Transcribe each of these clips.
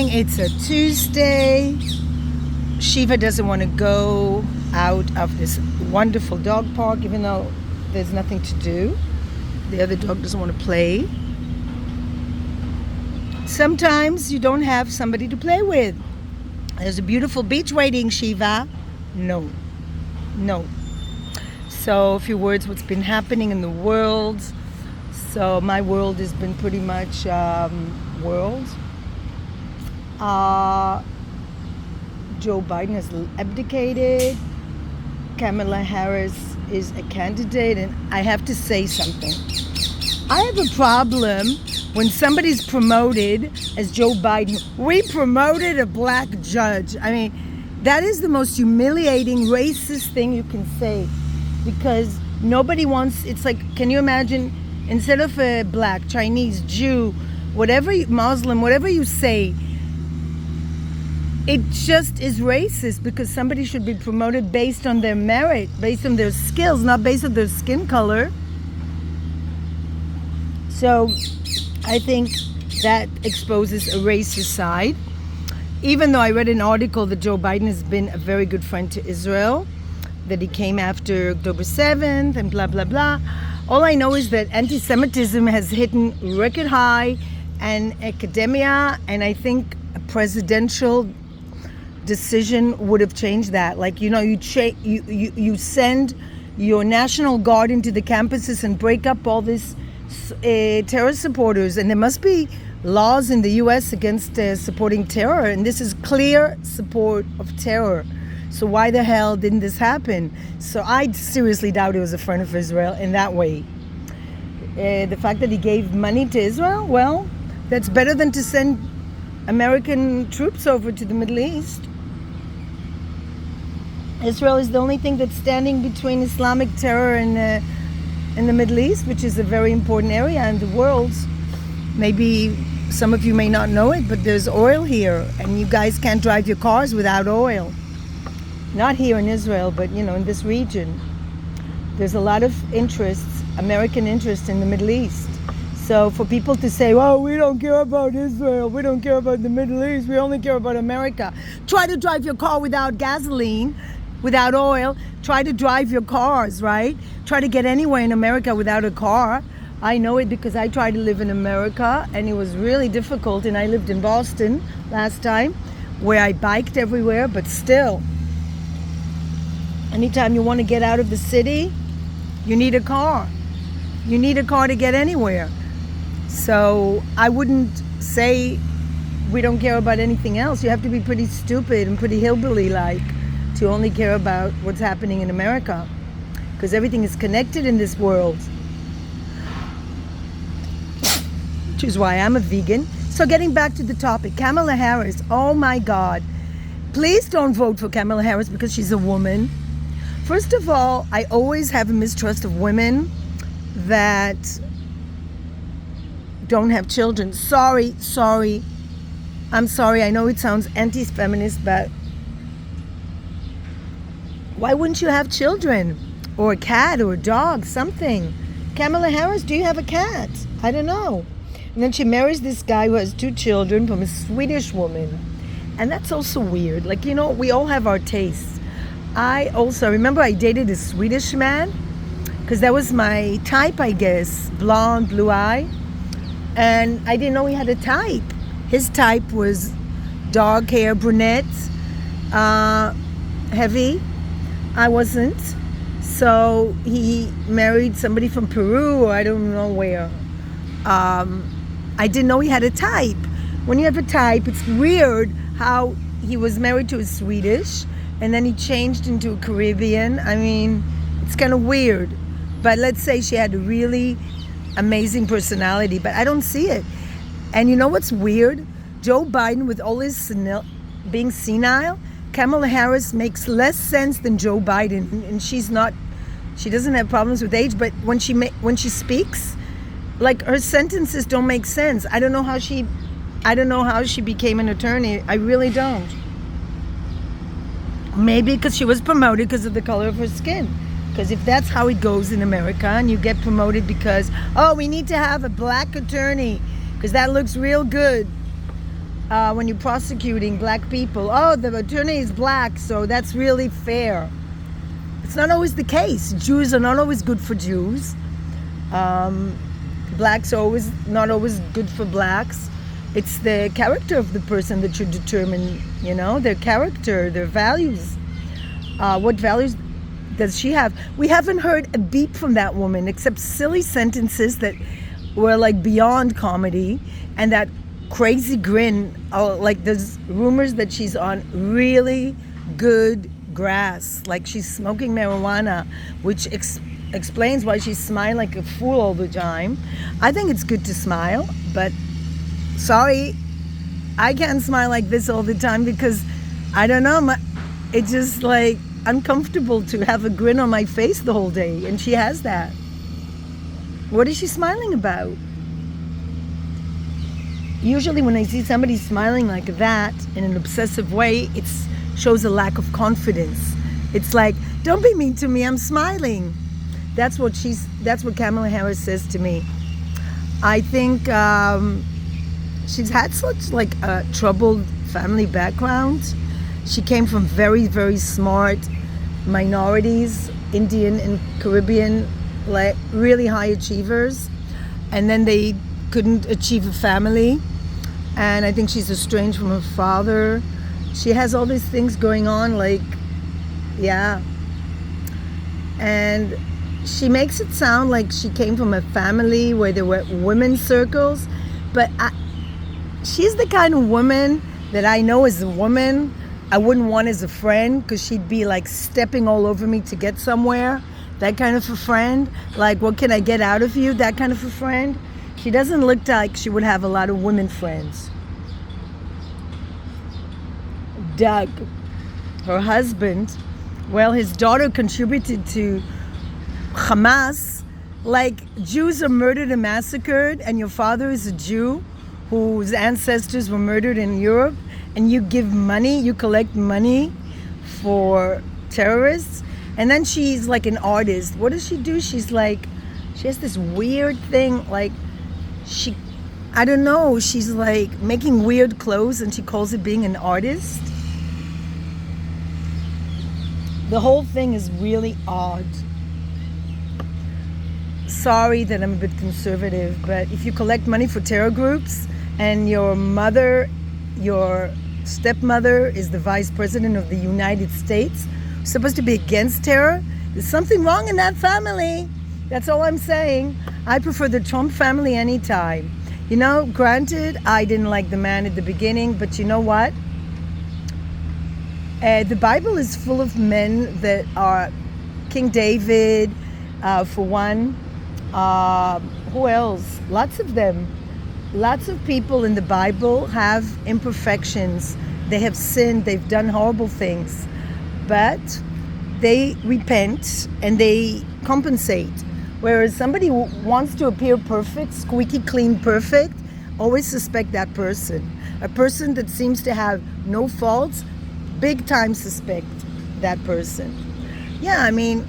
morning. It's a Tuesday. Shiva doesn't want to go out of this wonderful dog park, even though there's nothing to do. The other dog doesn't want to play. Sometimes you don't have somebody to play with. There's a beautiful beach waiting, Shiva. No. So a few words what's been happening in the world. So my world has been pretty much world. Joe Biden has abdicated. Kamella Harris is a candidate, and I have to say something. I have a problem when somebody's promoted as Joe Biden. We promoted a black judge. I mean, that is the most humiliating, racist thing you can say, because nobody wants. It's like, can you imagine? Instead of a black, Chinese, Jew, whatever, Muslim, whatever you say, it just is racist, because somebody should be promoted based on their merit, based on their skills, not based on their skin color. So I think that exposes a racist side. Even though I read an article that Joe Biden has been a very good friend to Israel, that he came after October 7th and blah, blah, blah. All I know is that anti-Semitism has hit a record high, and academia, and I think a presidential decision would have changed that. Like, you know, you send your National Guard into the campuses and break up all these terror supporters, and there must be laws in the U.S. against supporting terror, and this is clear support of terror. So why the hell didn't this happen? So I seriously doubt he was a friend of Israel in that way. The fact that he gave money to Israel, well, that's better than to send American troops over to the Middle East. Israel is the only thing that's standing between Islamic terror and the Middle East, which is a very important area in the world. Maybe some of you may not know it, but there's oil here, and you guys can't drive your cars without oil. Not here in Israel, but you know, in this region. There's a lot of interests, American interest in the Middle East. So for people to say, oh, we don't care about Israel, we don't care about the Middle East, we only care about America. Try to drive your car without gasoline, without oil. Try to drive your cars, right? Try to get anywhere in America without a car. I know it because I tried to live in America, and it was really difficult. And I lived in Boston last time, where I biked everywhere, but still, anytime you want to get out of the city, you need a car. You need a car to get anywhere. So I wouldn't say we don't care about anything else. You have to be pretty stupid and pretty hillbilly-like to only care about what's happening in America, because everything is connected in this world. Which is why I'm a vegan. So getting back to the topic, Kamella Harris, oh my God. Please don't vote for Kamella Harris because she's a woman. First of all, I always have a mistrust of women that don't have children. Sorry. I'm sorry. I know it sounds anti-feminist, but why wouldn't you have children? Or a cat or a dog, something. Kamella Harris, do you have a cat? I don't know. And then she marries this guy who has 2 children from a Swedish woman. And that's also weird. Like, you know, we all have our tastes. I also remember I dated a Swedish man, because that was my type, I guess. Blonde, blue eye. And I didn't know he had a type. His type was dark hair, brunette, heavy. I wasn't. So he married somebody from Peru, or I don't know where. I didn't know he had a type. When you have a type, it's weird how he was married to a Swedish, and then he changed into a Caribbean. I mean, it's kind of weird. But let's say she had a really amazing personality, but I don't see it. And you know what's weird? Joe Biden, with all his being senile, Kamella Harris makes less sense than Joe Biden. And she doesn't have problems with age, but when she speaks, like, her sentences don't make sense. I don't know how she became an attorney. I really don't. Maybe because she was promoted because of the color of her skin. Because if that's how it goes in America, and you get promoted because, oh, we need to have a black attorney because that looks real good. when you're prosecuting black people, oh, the attorney is black, so that's really fair. It's not always the case. Jews are not always good for Jews. Blacks are not always good for blacks. It's the character of the person that should determine, their character, their values. What values does she have? We haven't heard a beep from that woman except silly sentences that were like beyond comedy, and that crazy grin. Like there's rumors that she's on really good grass, like she's smoking marijuana, which explains why she's smiling like a fool all the time. I think it's good to smile, but sorry, I can't smile like this all the time because I don't know, it's just like uncomfortable to have a grin on my face the whole day, and she has that. What is she smiling about? Usually when I see somebody smiling like that in an obsessive way, it shows a lack of confidence. It's like, don't be mean to me, I'm smiling. That's what Kamala Harris says to me. I think she's had such like a troubled family background. She came from very, very smart minorities, Indian and Caribbean, like really high achievers, and then they couldn't achieve a family, and I think she's estranged from her father. She has all these things going on, like, yeah, and she makes it sound like she came from a family where there were women's circles, but she's the kind of woman that I know as a woman I wouldn't want as a friend, because she'd be like stepping all over me to get somewhere. That kind of a friend. Like, what can I get out of you? That kind of a friend. She doesn't look like she would have a lot of women friends. Doug, her husband, well, his daughter contributed to Hamas. Like, Jews are murdered and massacred, and your father is a Jew whose ancestors were murdered in Europe, and you give money, you collect money for terrorists. And then she's like an artist. What does she do? She's like, she has this weird thing, like I don't know, she's like making weird clothes and she calls it being an artist. The whole thing is really odd. Sorry that I'm a bit conservative, but if you collect money for terror groups and your stepmother is the vice president of the United States, supposed to be against terror, there's something wrong in that family. That's all I'm saying. I prefer the Trump family anytime. Granted, I didn't like the man at the beginning, but you know what? The Bible is full of men that are King David, for one. Who else? Lots of them. Lots of people in the Bible have imperfections. They have sinned. They've done horrible things. But they repent and they compensate. Whereas somebody who wants to appear perfect, squeaky clean perfect, always suspect that person. A person that seems to have no faults, big time suspect that person. Yeah, I mean,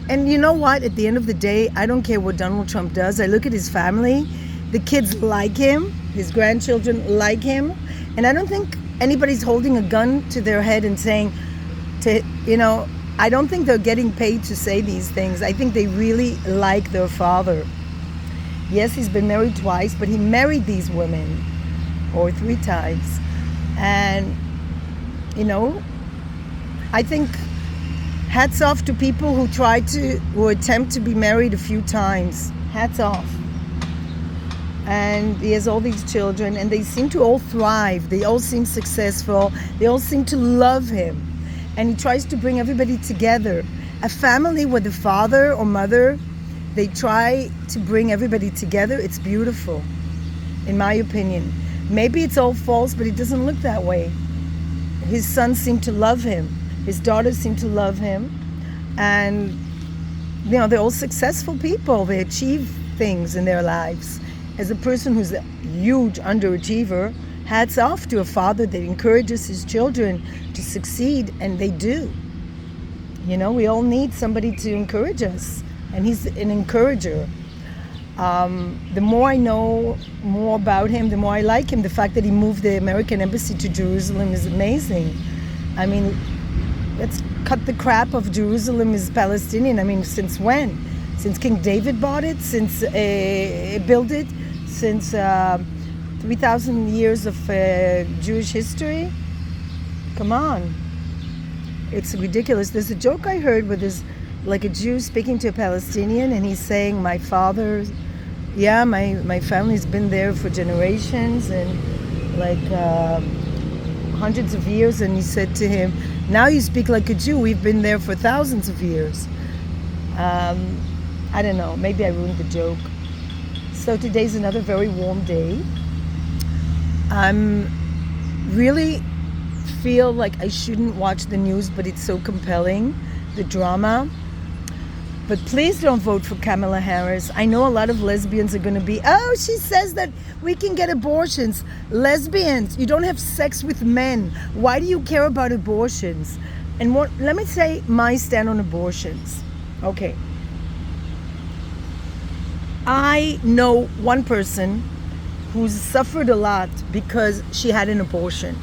and you know what? At the end of the day, I don't care what Donald Trump does. I look at his family. The kids like him. His grandchildren like him. And I don't think anybody's holding a gun to their head and saying, I don't think they're getting paid to say these things. I think they really like their father. Yes, he's been married twice, but he married these women, or 3 times. And, I think hats off to people who attempt to be married a few times. Hats off. And he has all these children, and they seem to all thrive. They all seem successful. They all seem to love him. And he tries to bring everybody together. A family with a father or mother, they try to bring everybody together. It's beautiful, in my opinion. Maybe it's all false, but it doesn't look that way. His sons seem to love him. His daughters seem to love him. And, they're all successful people. They achieve things in their lives. As a person who's a huge underachiever, hats off to a father that encourages his children to succeed, and they do. We all need somebody to encourage us, and he's an encourager. The more I know more about him, the more I like him. The fact that he moved the American embassy to Jerusalem is amazing. I mean, let's cut the crap of Jerusalem is Palestinian. I mean, since when? Since King David bought it? Since built it? Since 3,000 years of Jewish history? Come on. It's ridiculous. There's a joke I heard where there's like a Jew speaking to a Palestinian, and he's saying, my family's been there for generations and like hundreds of years. And he said to him, now you speak like a Jew. We've been there for thousands of years. I don't know. Maybe I ruined the joke. So today's another very warm day. I'm really feel like I shouldn't watch the news, but it's so compelling, the drama. But please don't vote for Kamella Harris. I know a lot of lesbians are going to be, oh, she says that we can get abortions. Lesbians, you don't have sex with men. Why do you care about abortions? And let me say my stand on abortions. Okay. I know one person who's suffered a lot because she had an abortion.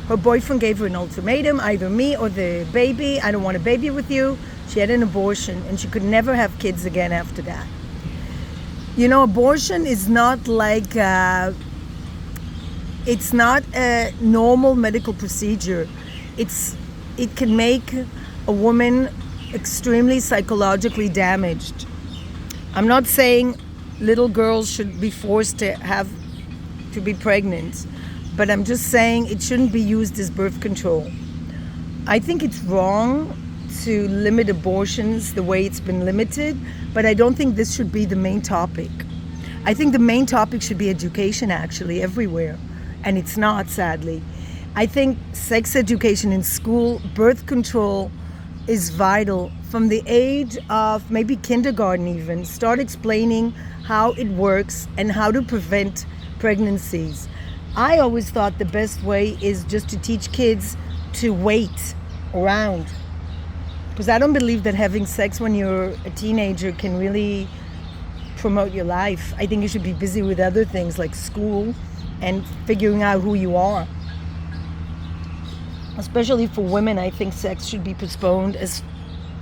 Her boyfriend gave her an ultimatum, either me or the baby. I don't want a baby with you. She had an abortion and she could never have kids again after that. You know, abortion is not like, it's not a normal medical procedure. It can make a woman extremely psychologically damaged. I'm not saying little girls should be forced to be pregnant, but I'm just saying it shouldn't be used as birth control. I think it's wrong to limit abortions the way it's been limited, but I don't think this should be the main topic. I think the main topic should be education, actually, everywhere, and it's not, sadly. I think sex education in school, birth control is vital. From the age of maybe kindergarten even, start explaining how it works and how to prevent pregnancies. I always thought the best way is just to teach kids to wait around. Because I don't believe that having sex when you're a teenager can really promote your life. I think you should be busy with other things like school and figuring out who you are. Especially for women, I think sex should be postponed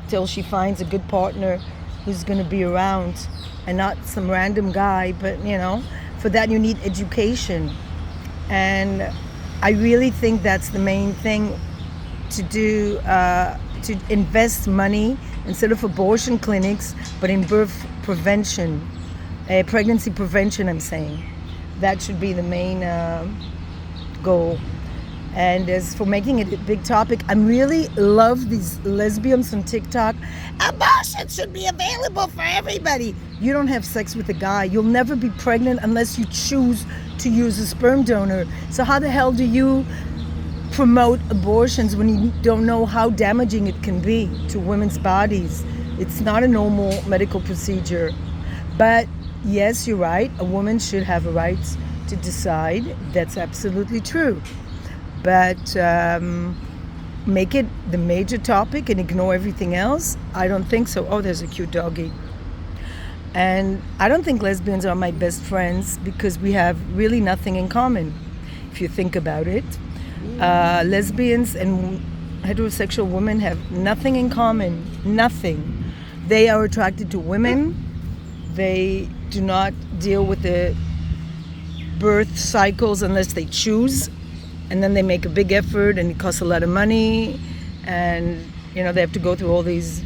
till she finds a good partner who's going to be around and not some random guy. But, you know, for that you need education. And I really think that's the main thing to do, to invest money instead of abortion clinics, but in birth prevention, pregnancy prevention, I'm saying. That should be the main goal. And as for making it a big topic, I really love these lesbians on TikTok. Abortion should be available for everybody. You don't have sex with a guy. You'll never be pregnant unless you choose to use a sperm donor. So how the hell do you promote abortions when you don't know how damaging it can be to women's bodies? It's not a normal medical procedure. But yes, you're right. A woman should have a right to decide. That's absolutely true. But make it the major topic and ignore everything else? I don't think so. Oh, there's a cute doggy. And I don't think lesbians are my best friends because we have really nothing in common, if you think about it. Lesbians and heterosexual women have nothing in common. Nothing. They are attracted to women. They do not deal with the birth cycles unless they choose. And then they make a big effort and it costs a lot of money. And, you know, they have to go through all these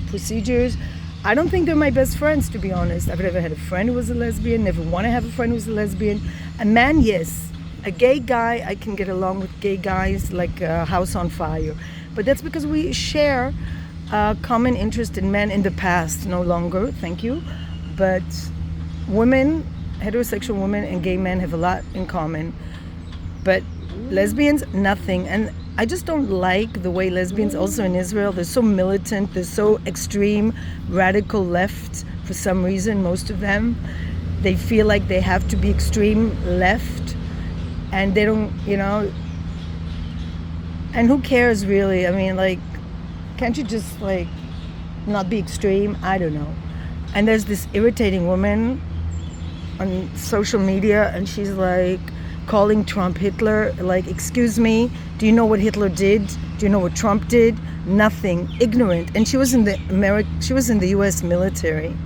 procedures. I don't think they're my best friends, to be honest. I've never had a friend who was a lesbian, never want to have a friend who's a lesbian. A man, yes. A gay guy, I can get along with gay guys like a house on fire. But that's because we share a common interest in men in the past, no longer, thank you. But women, heterosexual women and gay men have a lot in common. But lesbians, nothing. And I just don't like the way lesbians also in Israel, they're so militant, they're so extreme, radical left for some reason, most of them. They feel like they have to be extreme left and they don't, you know, and who cares really? I mean, like, can't you just like not be extreme? I don't know. And there's this irritating woman on social media, and she's like calling Trump Hitler. Like, excuse me, do you know what Hitler did? Do you know what Trump did? Nothing. Ignorant. And she was in the US military.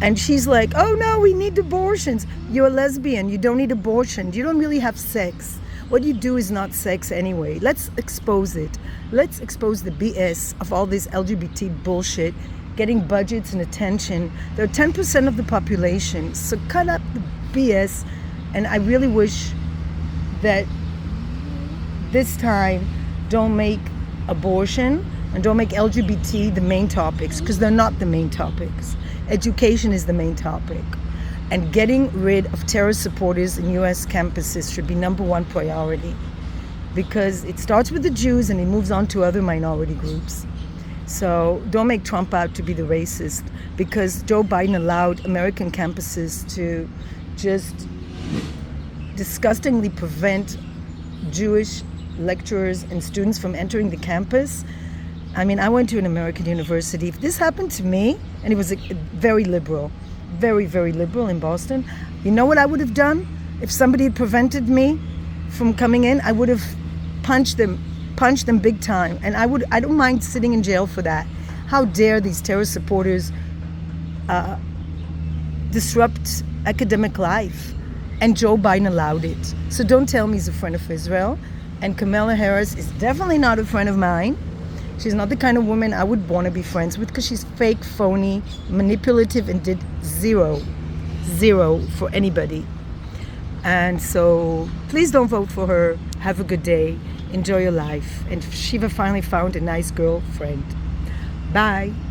And she's like, oh no, we need abortions. You're a lesbian, you don't need abortion. You don't really have sex. What you do is not sex anyway. Let's expose it. Let's expose the BS of all this LGBT bullshit, getting budgets and attention. They're 10% of the population, so cut up the BS. And I really wish that this time don't make abortion and don't make LGBT the main topics, because they're not the main topics. Education is the main topic. And getting rid of terrorist supporters in US campuses should be number one priority, because it starts with the Jews and it moves on to other minority groups. So don't make Trump out to be the racist, because Joe Biden allowed American campuses to just disgustingly prevent Jewish lecturers and students from entering the campus. I mean, I went to an American university. If this happened to me, and it was very liberal, very, very liberal in Boston, you know what I would have done? If somebody had prevented me from coming in, I would have punched them big time. And I don't mind sitting in jail for that. How dare these terrorist supporters disrupt academic life? And Joe Biden allowed it. So don't tell me he's a friend of Israel. And Kamella Harris is definitely not a friend of mine. She's not the kind of woman I would want to be friends with, because she's fake, phony, manipulative, and did zero for anybody. And so please don't vote for her. Have a good day. Enjoy your life. And Shiva finally found a nice girlfriend. Bye.